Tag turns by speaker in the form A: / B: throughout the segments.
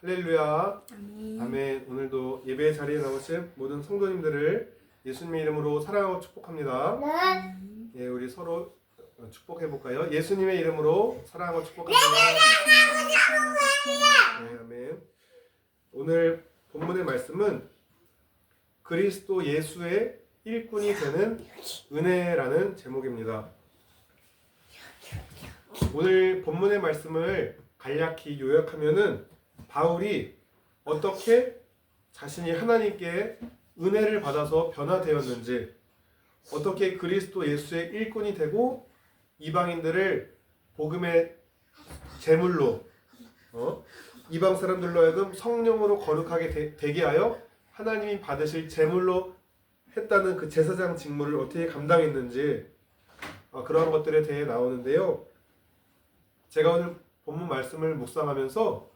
A: 할렐루야.
B: 아멘.
A: 아멘. 오늘도 예배 자리에 나오신 모든 성도님들을 예수님의 이름으로 사랑하고 축복합니다. 예, 우리 서로 축복해 볼까요? 예수님의 이름으로 사랑하고 축복합니다. 네, 아멘. 오늘 본문의 말씀은 그리스도 예수의 일꾼이 되는 은혜라는 제목입니다. 오늘 본문의 말씀을 간략히 요약하면은 바울이 어떻게 자신이 하나님께 은혜를 받아서 변화되었는지, 어떻게 그리스도 예수의 일꾼이 되고 이방인들을 복음의 제물로 이방 사람들로 하여금 성령으로 거룩하게 되게 하여 하나님이 받으실 제물로 했다는 그 제사장 직무를 어떻게 감당했는지 그러한 것들에 대해 나오는데요. 제가 오늘 본문 말씀을 묵상하면서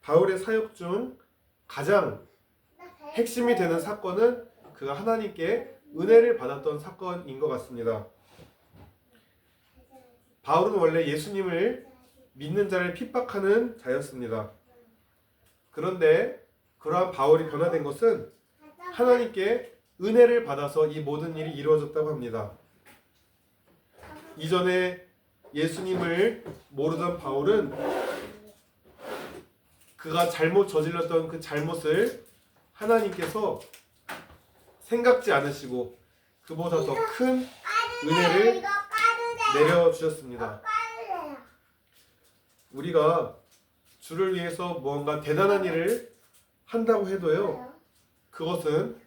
A: 바울의 사역 중 가장 핵심이 되는 사건은 그가 하나님께 은혜를 받았던 사건인 것 같습니다. 바울은 원래 예수님을 믿는 자를 핍박하는 자였습니다. 그런데 그러한 바울이 변화된 것은 하나님께 은혜를 받아서 이 모든 일이 이루어졌다고 합니다. 이전에 예수님을 모르던 바울은 그가 잘못 저질렀던 그 잘못을 하나님께서 생각지 않으시고 그보다 더 큰 은혜를 내려주셨습니다. 우리가 주를 위해서 무언가 대단한 일을 한다고 해도요, 그것은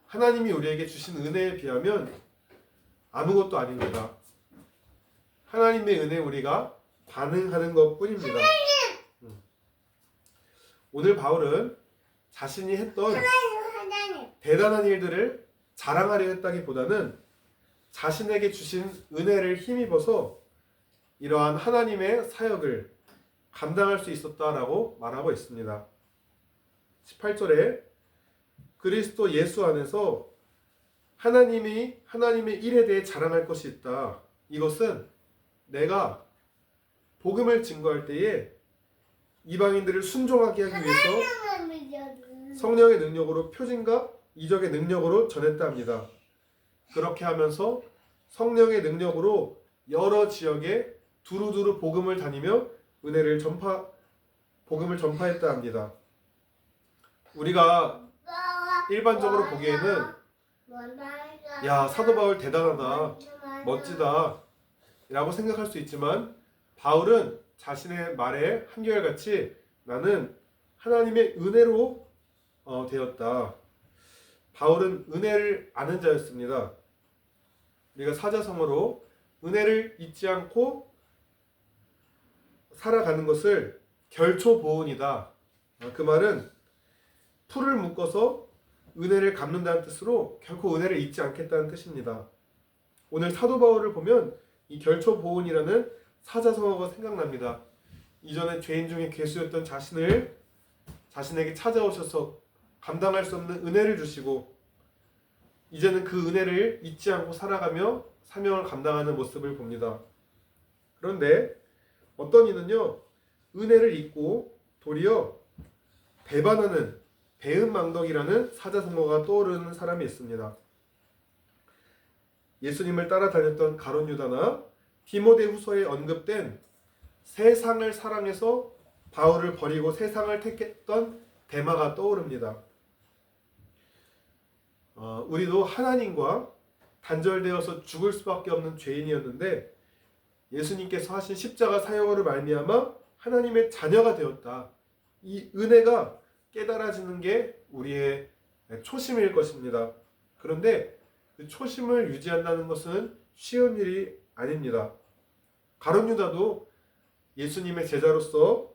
A: 하나님이 우리에게 주신 은혜에 비하면 아무것도 아닙니다. 하나님의 은혜에 우리가 반응하는 것 뿐입니다. 오늘 바울은 자신이 했던 대단한 일들을 자랑하려 했다기보다는 자신에게 주신 은혜를 힘입어서 이러한 하나님의 사역을 감당할 수 있었다라고 말하고 있습니다. 18절에 그리스도 예수 안에서 하나님이 하나님의 일에 대해 자랑할 것이 있다. 이것은 내가 복음을 증거할 때에 이방인들을 순종하게 하기 위해서 성령의 능력으로 표징과 이적의 능력으로 전했다 합니다. 그렇게 하면서 성령의 능력으로 여러 지역에 두루두루 복음을 다니며 복음을 전파했다 합니다. 우리가 일반적으로 보기에는 야, 사도 바울 대단하다, 멋지다 라고 생각할 수 있지만 바울은 자신의 말에 한결같이 나는 하나님의 은혜로 되었다. 바울은 은혜를 아는 자였습니다. 우리가 사자성어로 은혜를 잊지 않고 살아가는 것을 결초보은이다. 그 말은 풀을 묶어서 은혜를 갚는다는 뜻으로 결코 은혜를 잊지 않겠다는 뜻입니다. 오늘 사도 바울을 보면 이 결초보은이라는 사자성어가 생각납니다. 이전에 죄인 중에 괴수였던 자신에게 찾아오셔서 감당할 수 없는 은혜를 주시고 이제는 그 은혜를 잊지 않고 살아가며 사명을 감당하는 모습을 봅니다. 그런데 어떤 이는요, 은혜를 잊고 도리어 배반하는 배은망덕이라는 사자성어가 떠오르는 사람이 있습니다. 예수님을 따라다녔던 가룟 유다나 디모데후서에 언급된 세상을 사랑해서 바울을 버리고 세상을 택했던 데마가 떠오릅니다. 우리도 하나님과 단절되어서 죽을 수밖에 없는 죄인이었는데 예수님께서 하신 십자가 사역으로 말미암아 하나님의 자녀가 되었다. 이 은혜가 깨달아지는 게 우리의 초심일 것입니다. 그런데 그 초심을 유지한다는 것은 쉬운 일이 아닙니다. 가룟 유다도 예수님의 제자로서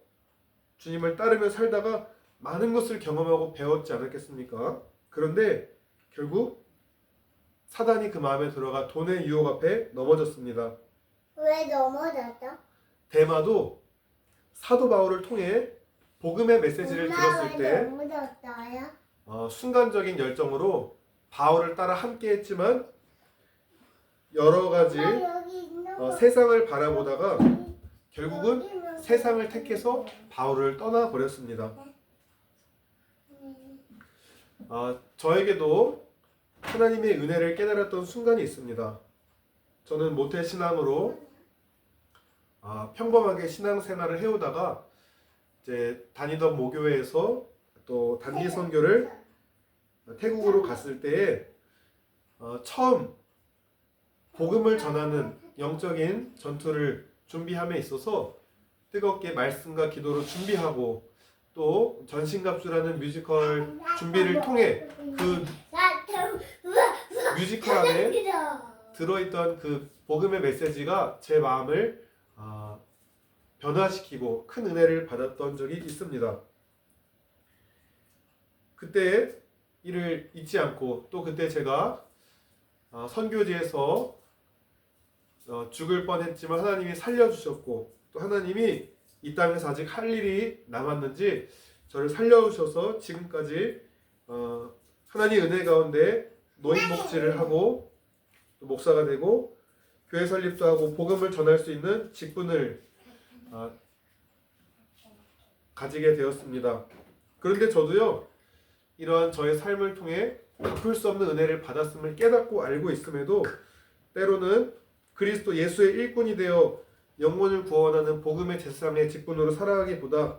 A: 주님을 따르며 살다가 많은 것을 경험하고 배웠지 않았겠습니까? 그런데 결국 사단이 그 마음에 들어가 돈의 유혹 앞에 넘어졌습니다.
C: 왜 넘어졌어?
A: 데마도 사도 바울을 통해 복음의 메시지를 들었을 때
C: 넘어졌어요?
A: 순간적인 열정으로 바울을 따라 함께했지만 여러 가지 세상을 바라보다가 결국은 세상을 택해서 바울을 떠나버렸습니다. 저에게도 하나님의 은혜를 깨달았던 순간이 있습니다. 저는 모태신앙으로 평범하게 신앙생활을 해오다가 이제 다니던 모교회에서 또 단기 선교를 태국으로 갔을 때에 처음 복음을 전하는 영적인 전투를 준비함에 있어서 뜨겁게 말씀과 기도로 준비하고 또 전신갑주라는 뮤지컬 준비를 통해 그 뮤지컬 안에 들어있던 그 복음의 메시지가 제 마음을 변화시키고 큰 은혜를 받았던 적이 있습니다. 그때 이를 잊지 않고 또 그때 제가 선교지에서 죽을 뻔했지만 하나님이 살려주셨고 또 하나님이 이 땅에서 아직 할 일이 남았는지 저를 살려주셔서 지금까지 하나님의 은혜 가운데 노인 목지를 하고 또 목사가 되고 교회 설립도 하고 복음을 전할 수 있는 직분을 가지게 되었습니다. 그런데 저도요 이러한 저의 삶을 통해 갚을 수 없는 은혜를 받았음을 깨닫고 알고 있음에도 때로는 그리스도 예수의 일꾼이 되어 영혼을 구원하는 복음의 제사장의 직분으로 살아가기보다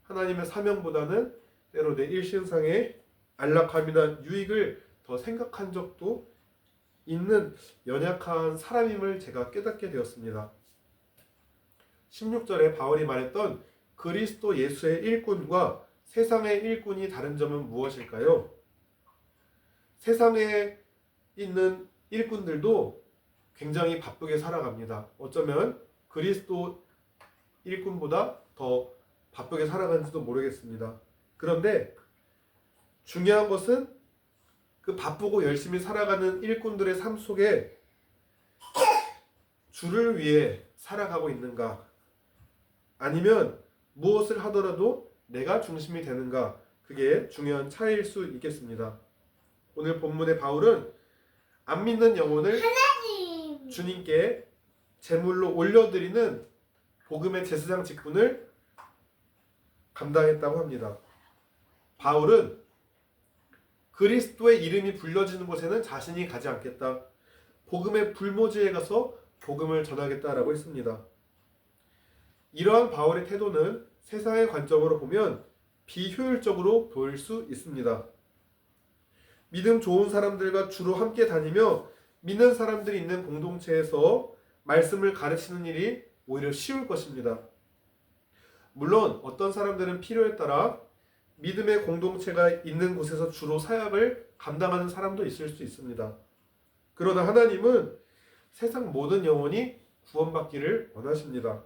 A: 하나님의 사명보다는 때로 내 일신상의 안락함이나 유익을 더 생각한 적도 있는 연약한 사람임을 제가 깨닫게 되었습니다. 16절에 바울이 말했던 그리스도 예수의 일꾼과 세상의 일꾼이 다른 점은 무엇일까요? 세상에 있는 일꾼들도 굉장히 바쁘게 살아갑니다. 어쩌면 그리스도 일꾼보다 더 바쁘게 살아가는지도 모르겠습니다. 그런데 중요한 것은 그 바쁘고 열심히 살아가는 일꾼들의 삶 속에 주를 위해 살아가고 있는가, 아니면 무엇을 하더라도 내가 중심이 되는가, 그게 중요한 차이일 수 있겠습니다. 오늘 본문의 바울은 안 믿는 영혼을 주님께 제물로 올려드리는 복음의 제사장 직분을 감당했다고 합니다. 바울은 그리스도의 이름이 불려지는 곳에는 자신이 가지 않겠다. 복음의 불모지에 가서 복음을 전하겠다라고 했습니다. 이러한 바울의 태도는 세상의 관점으로 보면 비효율적으로 보일 수 있습니다. 믿음 좋은 사람들과 주로 함께 다니며 믿는 사람들이 있는 공동체에서 말씀을 가르치는 일이 오히려 쉬울 것입니다. 물론 어떤 사람들은 필요에 따라 믿음의 공동체가 있는 곳에서 주로 사역을 감당하는 사람도 있을 수 있습니다. 그러나 하나님은 세상 모든 영혼이 구원받기를 원하십니다.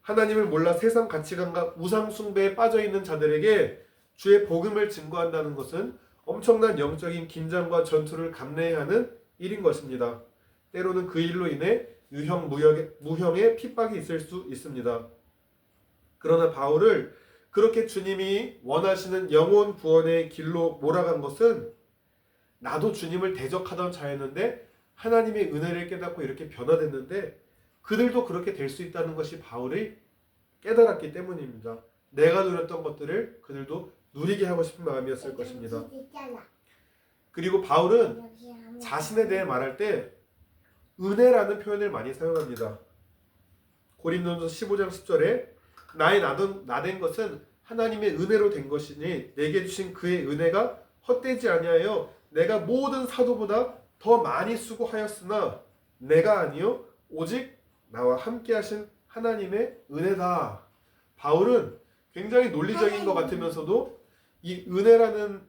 A: 하나님을 몰라 세상 가치관과 우상 숭배에 빠져있는 자들에게 주의 복음을 증거한다는 것은 엄청난 영적인 긴장과 전투를 감내해야 하는 일인 것입니다. 때로는 그 일로 인해 유형, 무형의 핍박이 있을 수 있습니다. 그러나 바울을 그렇게 주님이 원하시는 영혼 구원의 길로 몰아간 것은 나도 주님을 대적하던 자였는데 하나님의 은혜를 깨닫고 이렇게 변화됐는데 그들도 그렇게 될 수 있다는 것이 바울이 깨달았기 때문입니다. 내가 누렸던 것들을 그들도 누리게 하고 싶은 마음이었을 것입니다. 그리고 바울은 자신에 대해 말할 때 은혜라는 표현을 많이 사용합니다. 고린도전서 15장 10절에 나의 나된 것은 하나님의 은혜로 된 것이니 내게 주신 그의 은혜가 헛되지 아니하여 내가 모든 사도보다 더 많이 수고하였으나 내가 아니요 오직 나와 함께 하신 하나님의 은혜다. 바울은 굉장히 논리적인 것 같으면서도 이 은혜라는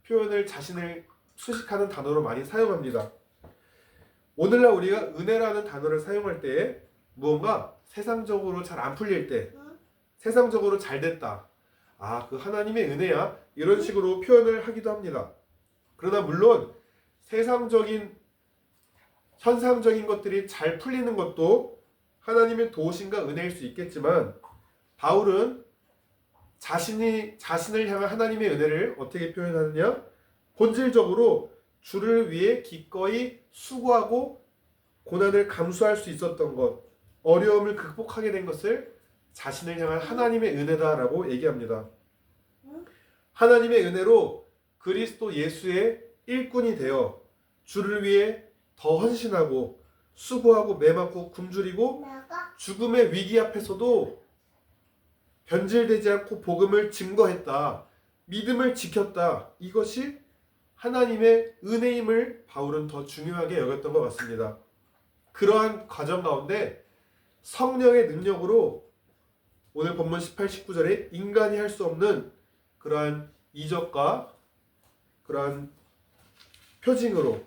A: 표현을 자신을 수식하는 단어로 많이 사용합니다. 오늘날 우리가 은혜라는 단어를 사용할 때 무언가 세상적으로 잘 안 풀릴 때, 세상적으로 잘 됐다, 그 하나님의 은혜야, 이런 식으로 표현을 하기도 합니다. 그러나 물론 세상적인 현상적인 것들이 잘 풀리는 것도 하나님의 도우심과 은혜일 수 있겠지만 바울은 자신을 향한 하나님의 은혜를 어떻게 표현하느냐? 본질적으로 주를 위해 기꺼이 수고하고 고난을 감수할 수 있었던 것, 어려움을 극복하게 된 것을 자신을 향한 하나님의 은혜다라고 얘기합니다. 하나님의 은혜로 그리스도 예수의 일꾼이 되어 주를 위해 더 헌신하고 수고하고 매맞고 굶주리고
C: 내가
A: 죽음의 위기 앞에서도 변질되지 않고 복음을 증거했다. 믿음을 지켰다. 이것이 하나님의 은혜임을 바울은 더 중요하게 여겼던 것 같습니다. 그러한 과정 가운데 성령의 능력으로 오늘 본문 18, 19절에 인간이 할 수 없는 그러한 이적과 그러한 표징으로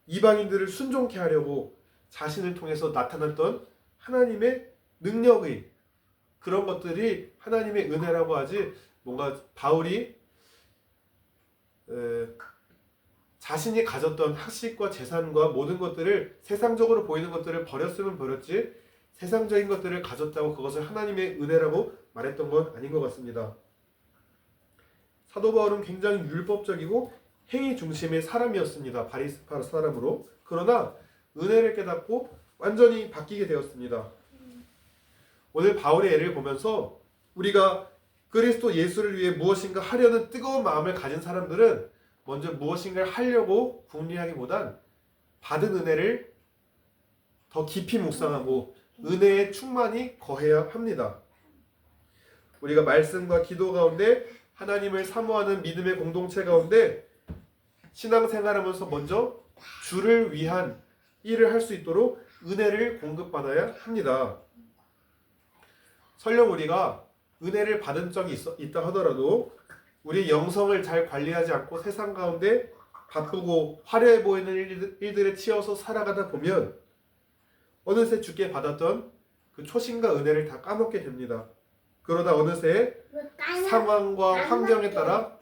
A: 이방인들을 순종케 하려고 자신을 통해서 나타났던 하나님의 능력의 그런 것들이 하나님의 은혜라고 하지, 뭔가 바울이 자신이 가졌던 학식과 재산과 모든 것들을, 세상적으로 보이는 것들을 버렸으면 버렸지 세상적인 것들을 가졌다고 그것을 하나님의 은혜라고 말했던 건 아닌 것 같습니다. 사도 바울은 굉장히 율법적이고 행위 중심의 사람이었습니다. 바리새파 사람으로. 그러나 은혜를 깨닫고 완전히 바뀌게 되었습니다. 오늘 바울의 예를 보면서 우리가 그리스도 예수를 위해 무엇인가 하려는 뜨거운 마음을 가진 사람들은 먼저 무엇인가를 하려고 궁리하기보단 받은 은혜를 더 깊이 묵상하고 은혜의 충만이 거해야 합니다. 우리가 말씀과 기도 가운데 하나님을 사모하는 믿음의 공동체 가운데 신앙생활하면서 먼저 주를 위한 일을 할 수 있도록 은혜를 공급받아야 합니다. 설령 우리가 은혜를 받은 적이 있다 하더라도 우리 영성을 잘 관리하지 않고 세상 가운데 바쁘고 화려해 보이는 일들에 치여서 살아가다 보면 어느새 주께 받았던 그 초심과 은혜를 다 까먹게 됩니다. 그러다 어느새 상황과 환경에 따라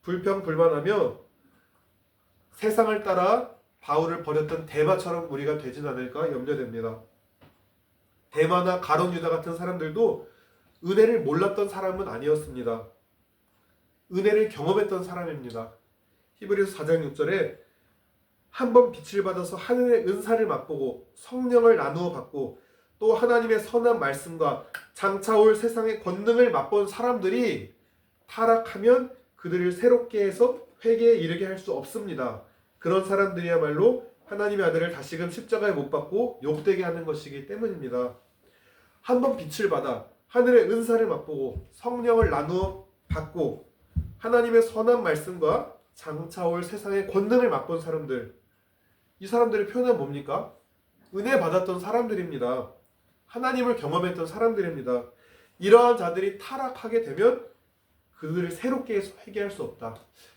A: 불평불만하며 세상을 따라 바울을 버렸던 데마처럼 우리가 되진 않을까 염려됩니다. 데마나 가룟 유다 같은 사람들도 은혜를 몰랐던 사람은 아니었습니다. 은혜를 경험했던 사람입니다. 히브리서 4장 6절에 한 번 빛을 받아서 하늘의 은사를 맛보고 성령을 나누어 받고 또 하나님의 선한 말씀과 장차 올 세상의 권능을 맛본 사람들이 타락하면 그들을 새롭게 해서 회개에 이르게 할 수 없습니다. 그런 사람들이야말로 하나님의 아들을 다시금 십자가에 못 박고 욕되게 하는 것이기 때문입니다. 한 번 빛을 받아 하늘의 은사를 맛보고 성령을 나누어 받고 하나님의 선한 말씀과 장차 올 세상의 권능을 맛본 사람들, 이 사람들의 표현은 뭡니까? 은혜 받았던 사람들입니다. 하나님을 경험했던 사람들입니다. 이러한 자들이 타락하게 되면 그들을 새롭게 해서 회개할 수 없다.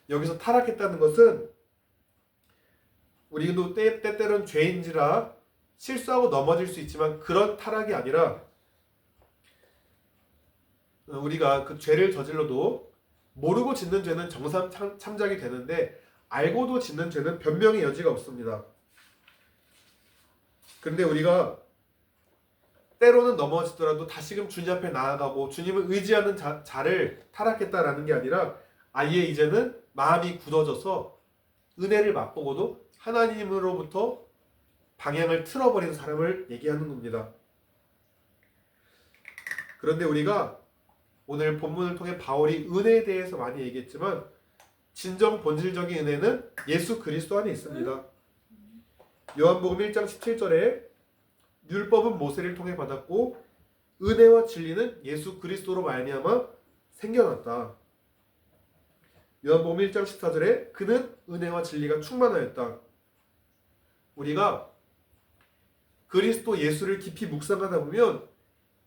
A: 여기서 타락했다는 것은 우리도 때때로는 죄인지라 실수하고 넘어질 수 있지만 그런 타락이 아니라 우리가 그 죄를 저질러도 모르고 짓는 죄는 정상 참작이 되는데 알고도 짓는 죄는 변명의 여지가 없습니다. 그런데 우리가 때로는 넘어지더라도 다시금 주님 앞에 나아가고 주님을 의지하는 자를 타락했다라는 게 아니라 아예 이제는 마음이 굳어져서 은혜를 맛보고도 하나님으로부터 방향을 틀어버린 사람을 얘기하는 겁니다. 그런데 우리가 오늘 본문을 통해 바울이 은혜에 대해서 많이 얘기했지만 진정 본질적인 은혜는 예수 그리스도 안에 있습니다. 요한복음 1장 17절에 율법은 모세를 통해 받았고 은혜와 진리는 예수 그리스도로 말미암아 생겨났다. 요한복음 1장 14절에 그는 은혜와 진리가 충만하였다. 우리가 그리스도 예수를 깊이 묵상하다 보면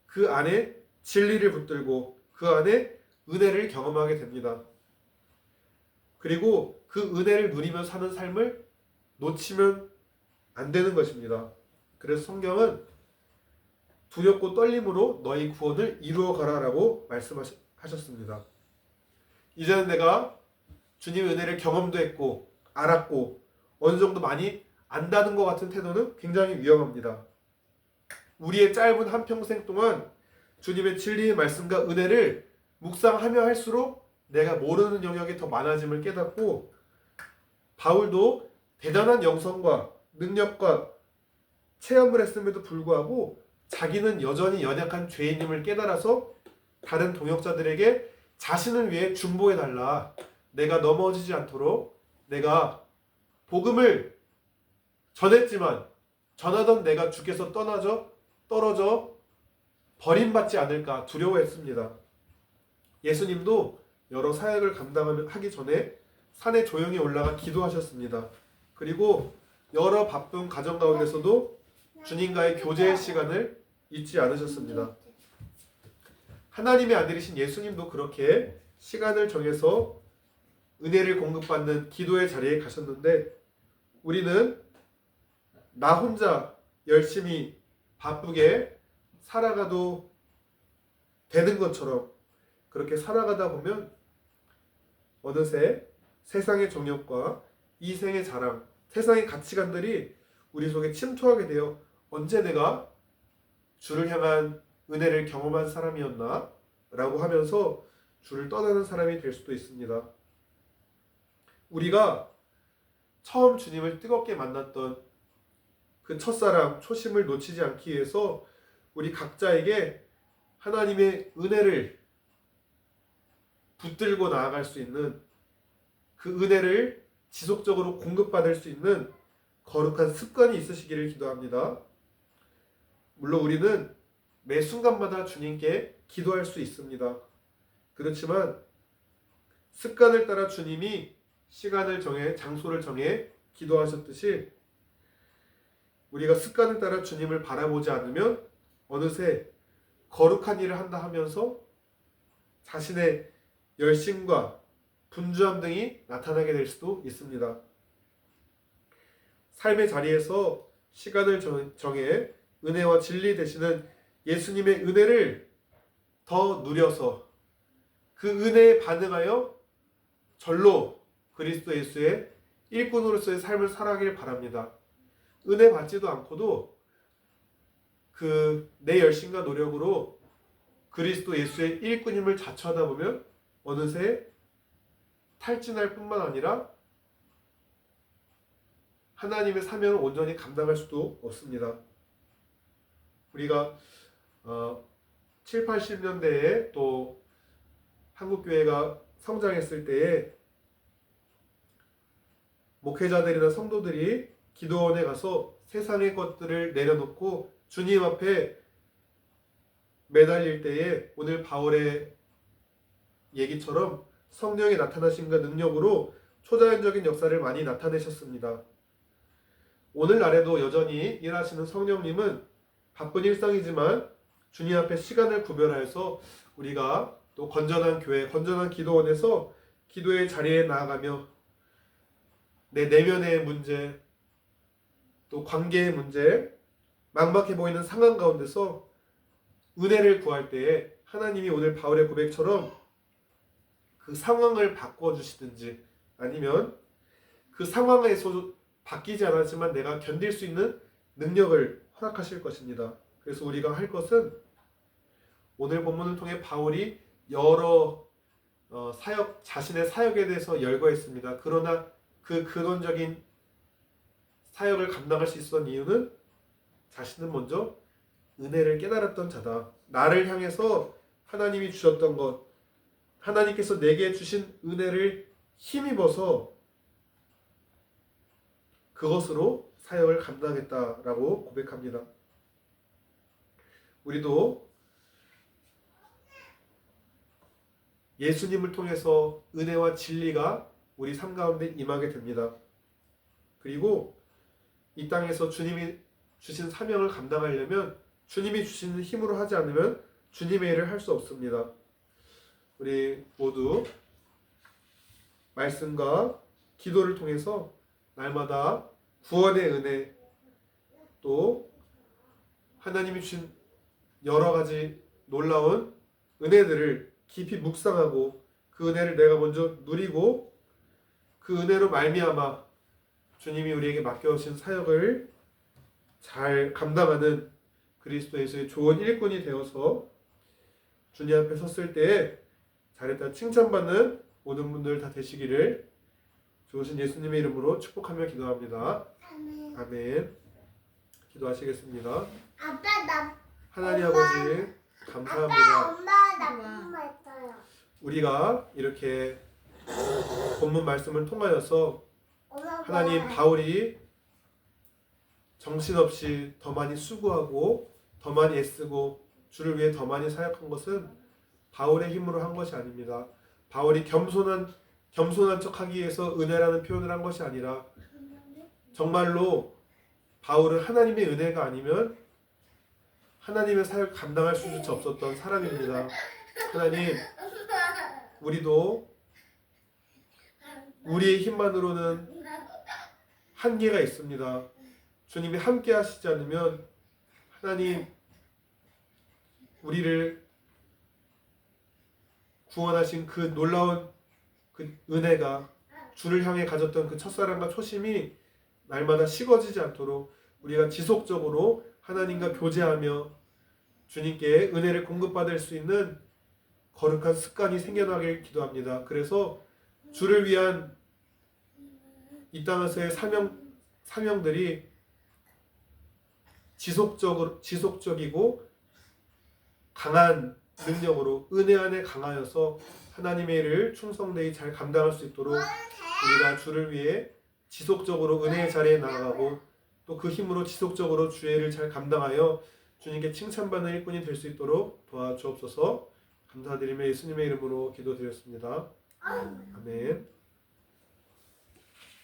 A: 그 안에 진리를 붙들고 그 안에 은혜를 경험하게 됩니다. 그리고 그 은혜를 누리며 사는 삶을 놓치면 안 되는 것입니다. 그래서 성경은 두렵고 떨림으로 너희 구원을 이루어 가라라고 말씀하셨습니다. 이제는 내가 주님의 은혜를 경험도 했고 알았고 어느 정도 많이 안다는 것 같은 태도는 굉장히 위험합니다. 우리의 짧은 한평생 동안 주님의 진리의 말씀과 은혜를 묵상하며 할수록 내가 모르는 영역이 더 많아짐을 깨닫고 바울도 대단한 영성과 능력과 체험을 했음에도 불구하고 자기는 여전히 연약한 죄인임을 깨달아서 다른 동역자들에게 자신을 위해 중보해달라. 내가 넘어지지 않도록 내가 복음을 전했지만 전하던 내가 주께서 떨어져 버림받지 않을까 두려워했습니다. 예수님도 여러 사역을 감당하기 전에 산에 조용히 올라가 기도하셨습니다. 그리고 여러 바쁜 가정 가운데서도 주님과의 교제의 시간을 잊지 않으셨습니다. 하나님의 아들이신 예수님도 그렇게 시간을 정해서 은혜를 공급받는 기도의 자리에 가셨는데 우리는 나 혼자 열심히 바쁘게 살아가도 되는 것처럼 그렇게 살아가다 보면 어느새 세상의 정욕과 이생의 자랑, 세상의 가치관들이 우리 속에 침투하게 되어 언제 내가 주를 향한 은혜를 경험한 사람이었나? 라고 하면서 주를 떠나는 사람이 될 수도 있습니다. 우리가 처음 주님을 뜨겁게 만났던 그 첫사랑, 초심을 놓치지 않기 위해서 우리 각자에게 하나님의 은혜를 붙들고 나아갈 수 있는 그 은혜를 지속적으로 공급받을 수 있는 거룩한 습관이 있으시기를 기도합니다. 물론 우리는 매 순간마다 주님께 기도할 수 있습니다. 그렇지만 습관을 따라 주님이 시간을 정해 장소를 정해 기도하셨듯이 우리가 습관을 따라 주님을 바라보지 않으면 어느새 거룩한 일을 한다 하면서 자신의 열심과 분주함 등이 나타나게 될 수도 있습니다. 삶의 자리에서 시간을 정해 은혜와 진리 되시는 예수님의 은혜를 더 누려서 그 은혜에 반응하여 절로 그리스도 예수의 일꾼으로서의 삶을 살아가길 바랍니다. 은혜 받지도 않고도 그 내 열심과 노력으로 그리스도 예수의 일꾼임을 자처하다 보면 어느새 탈진할 뿐만 아니라 하나님의 사명을 온전히 감당할 수도 없습니다. 우리가 7, 80년대에 또 한국교회가 성장했을 때에 목회자들이나 성도들이 기도원에 가서 세상의 것들을 내려놓고 주님 앞에 매달릴 때에 오늘 바울의 얘기처럼 성령의 나타나심과 능력으로 초자연적인 역사를 많이 나타내셨습니다. 오늘날에도 여전히 일하시는 성령님은 바쁜 일상이지만 주님 앞에 시간을 구별하여서 우리가 또 건전한 교회, 건전한 기도원에서 기도의 자리에 나아가며 내 내면의 문제, 또 관계의 문제, 막막해 보이는 상황 가운데서 은혜를 구할 때에 하나님이 오늘 바울의 고백처럼 그 상황을 바꿔주시든지 아니면 그 상황에서 바뀌지 않았지만 내가 견딜 수 있는 능력을 허락하실 것입니다. 그래서 우리가 할 것은 오늘 본문을 통해 바울이 여러 자신의 사역에 대해서 열거했습니다. 그러나 그 근원적인 사역을 감당할 수 있었던 이유는 자신은 먼저 은혜를 깨달았던 자다. 나를 향해서 하나님이 주셨던 것, 하나님께서 내게 주신 은혜를 힘입어서 그것으로 사역을 감당했다라고 고백합니다. 우리도 예수님을 통해서 은혜와 진리가 우리 삶 가운데 임하게 됩니다. 그리고 이 땅에서 주님이 주신 사명을 감당하려면 주님이 주시는 힘으로 하지 않으면 주님의 일을 할 수 없습니다. 우리 모두 말씀과 기도를 통해서 날마다 구원의 은혜 또 하나님이 주신 여러 가지 놀라운 은혜들을 깊이 묵상하고 그 은혜를 내가 먼저 누리고 그 은혜로 말미암아 주님이 우리에게 맡겨주신 사역을 잘 감당하는 그리스도 예수의 좋은 일꾼이 되어서 주님 앞에 섰을 때에 잘했다 칭찬받는 모든 분들 다 되시기를 좋으신 예수님의 이름으로 축복하며 기도합니다.
C: 아멘.
A: 아멘. 기도하시겠습니다.
C: 아빠 나
A: 하나님 아버지 감사합니다.
C: 엄마 나쁜 말 했어요.
A: 우리가 이렇게 본문 말씀을 통하여서
C: 엄마
A: 하나님 바울이 정신없이 더 많이 수고하고 더 많이 애쓰고 주를 위해 더 많이 사역한 것은 바울의 힘으로 한 것이 아닙니다. 바울이 겸손한 척하기 위해서 은혜라는 표현을 한 것이 아니라 정말로 바울은 하나님의 은혜가 아니면 하나님의 사역을 감당할 수조차 없었던 사람입니다. 하나님, 우리도 우리의 힘만으로는 한계가 있습니다. 주님이 함께 하시지 않으면 하나님 우리를 구원하신 그 놀라운 그 은혜가 주를 향해 가졌던 그 첫사랑과 초심이 날마다 식어지지 않도록 우리가 지속적으로 하나님과 교제하며 주님께 은혜를 공급받을 수 있는 거룩한 습관이 생겨나길 기도합니다. 그래서 주를 위한 이 땅에서의 사명들이 지속적이고 강한 능력으로 은혜 안에 강하여서 하나님의 일을 충성되이 잘 감당할 수 있도록 우리가 주를 위해 지속적으로 은혜의 자리에 나아가고 또 그 힘으로 지속적으로 주의 일을 잘 감당하여 주님께 칭찬받는 일꾼이 될 수 있도록 도와주옵소서. 감사드리며 예수님의 이름으로 기도드렸습니다. 아멘.